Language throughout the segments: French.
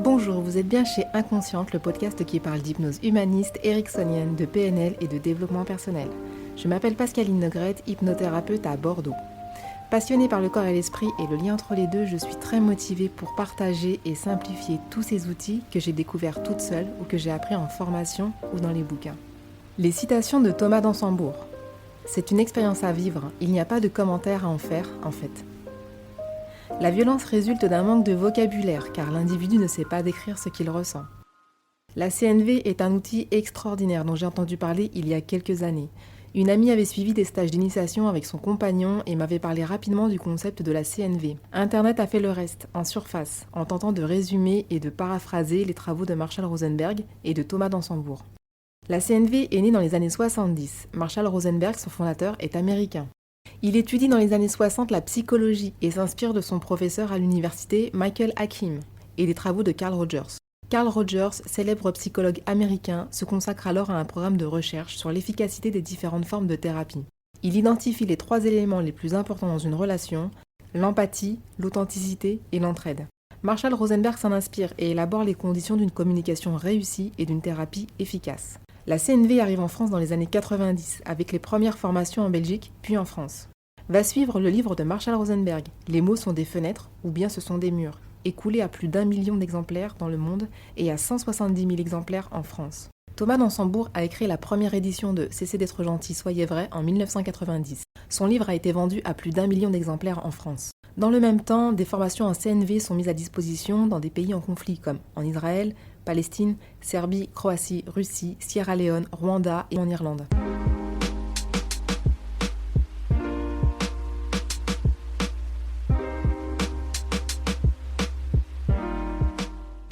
Bonjour, vous êtes bien chez Inconsciente, le podcast qui parle d'hypnose humaniste, ericksonienne, de PNL et de développement personnel. Je m'appelle Pascaline Negrette, hypnothérapeute à Bordeaux. Passionnée par le corps et l'esprit et le lien entre les deux, je suis très motivée pour partager et simplifier tous ces outils que j'ai découverts toute seule ou que j'ai appris en formation ou dans les bouquins. Les citations de Thomas d'Ansembourg. C'est une expérience à vivre, il n'y a pas de commentaire à en faire en fait. La violence résulte d'un manque de vocabulaire car l'individu ne sait pas décrire ce qu'il ressent. La CNV est un outil extraordinaire dont j'ai entendu parler il y a quelques années. Une amie avait suivi des stages d'initiation avec son compagnon et m'avait parlé rapidement du concept de la CNV. Internet a fait le reste, en surface, en tentant de résumer et de paraphraser les travaux de Marshall Rosenberg et de Thomas d'Ansembourg. La CNV est née dans les années 70. Marshall Rosenberg, son fondateur, est américain. Il étudie dans les années 60 la psychologie et s'inspire de son professeur à l'université Michael Hakim et des travaux de Carl Rogers. Carl Rogers, célèbre psychologue américain, se consacre alors à un programme de recherche sur l'efficacité des différentes formes de thérapie. Il identifie les 3 éléments les plus importants dans une relation, l'empathie, l'authenticité et l'entraide. Marshall Rosenberg s'en inspire et élabore les conditions d'une communication réussie et d'une thérapie efficace. La CNV arrive en France dans les années 90, avec les premières formations en Belgique, puis en France. Va suivre le livre de Marshall Rosenberg, Les mots sont des fenêtres, ou bien ce sont des murs, écoulé à plus d'1 million d'exemplaires dans le monde et à 170 000 exemplaires en France. Thomas d'Ansembourg a écrit la première édition de Cessez d'être gentil, soyez vrai en 1990. Son livre a été vendu à plus d'1 million d'exemplaires en France. Dans le même temps, des formations en CNV sont mises à disposition dans des pays en conflit comme en Israël, Palestine, Serbie, Croatie, Russie, Sierra Leone, Rwanda et en Irlande.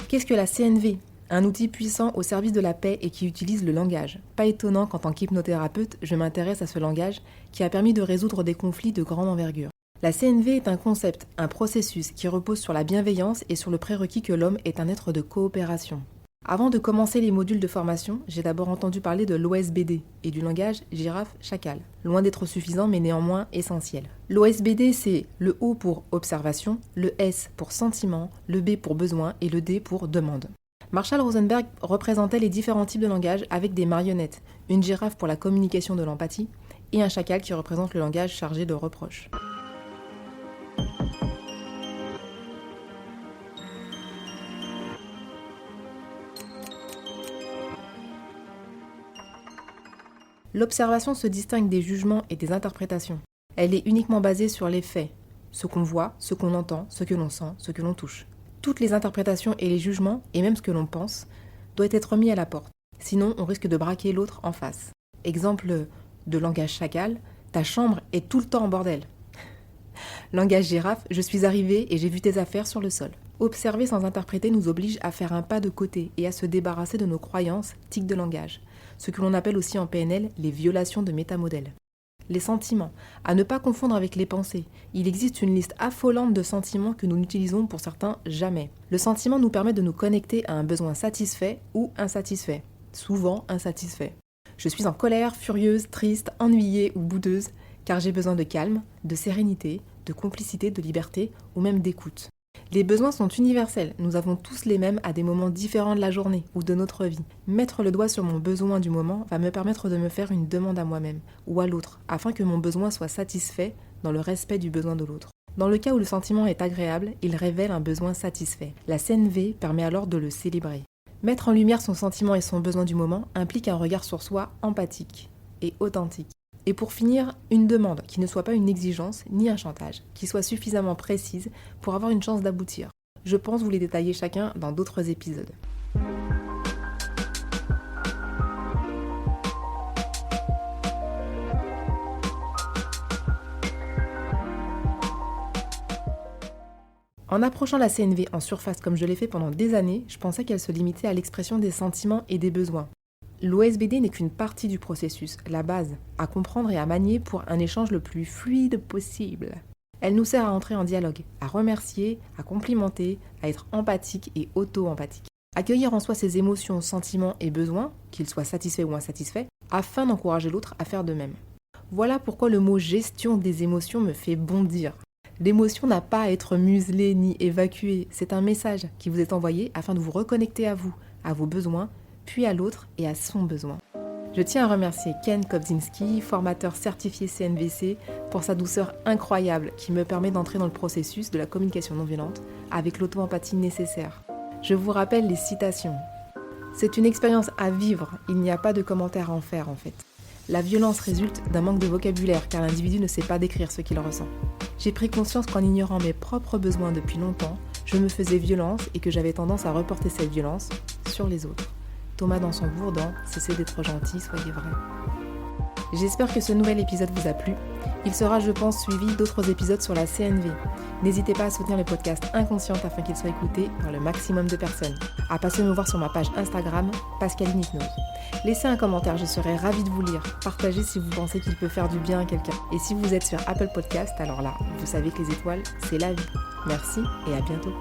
Qu'est-ce que la CNV ? Un outil puissant au service de la paix et qui utilise le langage. Pas étonnant qu'en tant qu'hypnothérapeute, je m'intéresse à ce langage qui a permis de résoudre des conflits de grande envergure. La CNV est un concept, un processus qui repose sur la bienveillance et sur le prérequis que l'homme est un être de coopération. Avant de commencer les modules de formation, j'ai d'abord entendu parler de l'OSBD et du langage girafe-chacal, loin d'être suffisant mais néanmoins essentiel. L'OSBD, c'est le O pour observation, le S pour sentiment, le B pour besoin et le D pour demande. Marshall Rosenberg représentait les différents types de langage avec des marionnettes, une girafe pour la communication de l'empathie et un chacal qui représente le langage chargé de reproches. L'observation se distingue des jugements et des interprétations. Elle est uniquement basée sur les faits, ce qu'on voit, ce qu'on entend, ce que l'on sent, ce que l'on touche. Toutes les interprétations et les jugements, et même ce que l'on pense, doivent être mis à la porte. Sinon, on risque de braquer l'autre en face. Exemple de langage chacal, ta chambre est tout le temps en bordel. Langage girafe, je suis arrivée et j'ai vu tes affaires sur le sol. Observer sans interpréter nous oblige à faire un pas de côté et à se débarrasser de nos croyances, tics de langage. Ce que l'on appelle aussi en PNL les violations de métamodèles. Les sentiments, à ne pas confondre avec les pensées. Il existe une liste affolante de sentiments que nous n'utilisons pour certains jamais. Le sentiment nous permet de nous connecter à un besoin satisfait ou insatisfait, souvent insatisfait. Je suis en colère, furieuse, triste, ennuyée ou boudeuse, car j'ai besoin de calme, de sérénité, de complicité, de liberté ou même d'écoute. Les besoins sont universels, nous avons tous les mêmes à des moments différents de la journée ou de notre vie. Mettre le doigt sur mon besoin du moment va me permettre de me faire une demande à moi-même ou à l'autre, afin que mon besoin soit satisfait dans le respect du besoin de l'autre. Dans le cas où le sentiment est agréable, il révèle un besoin satisfait. La CNV permet alors de le célébrer. Mettre en lumière son sentiment et son besoin du moment implique un regard sur soi empathique et authentique. Et pour finir, une demande qui ne soit pas une exigence ni un chantage, qui soit suffisamment précise pour avoir une chance d'aboutir. Je pense vous les détailler chacun dans d'autres épisodes. En approchant la CNV en surface comme je l'ai fait pendant des années, je pensais qu'elle se limitait à l'expression des sentiments et des besoins. L'OSBD n'est qu'une partie du processus, la base, à comprendre et à manier pour un échange le plus fluide possible. Elle nous sert à entrer en dialogue, à remercier, à complimenter, à être empathique et auto-empathique. Accueillir en soi ses émotions, sentiments et besoins, qu'ils soient satisfaits ou insatisfaits, afin d'encourager l'autre à faire de même. Voilà pourquoi le mot gestion des émotions me fait bondir. L'émotion n'a pas à être muselée ni évacuée. C'est un message qui vous est envoyé afin de vous reconnecter à vous, à vos besoins, puis à l'autre et à son besoin. Je tiens à remercier Ken Kobzinski, formateur certifié CNVC, pour sa douceur incroyable qui me permet d'entrer dans le processus de la communication non violente avec l'auto-empathie nécessaire. Je vous rappelle les citations. C'est une expérience à vivre, il n'y a pas de commentaire à en faire en fait. La violence résulte d'un manque de vocabulaire car l'individu ne sait pas décrire ce qu'il ressent. J'ai pris conscience qu'en ignorant mes propres besoins depuis longtemps, je me faisais violence et que j'avais tendance à reporter cette violence sur les autres. Thomas dans son Bourdon, cessez d'être gentil, soyez vrai. J'espère que ce nouvel épisode vous a plu. Il sera, je pense, suivi d'autres épisodes sur la CNV. N'hésitez pas à soutenir le podcast Inconsciente afin qu'il soit écouté par le maximum de personnes. À passer me voir sur ma page Instagram, Pascaline Hypnose. Laissez un commentaire, je serai ravie de vous lire. Partagez si vous pensez qu'il peut faire du bien à quelqu'un. Et si vous êtes sur Apple Podcast, alors là, vous savez que les étoiles, c'est la vie. Merci et à bientôt.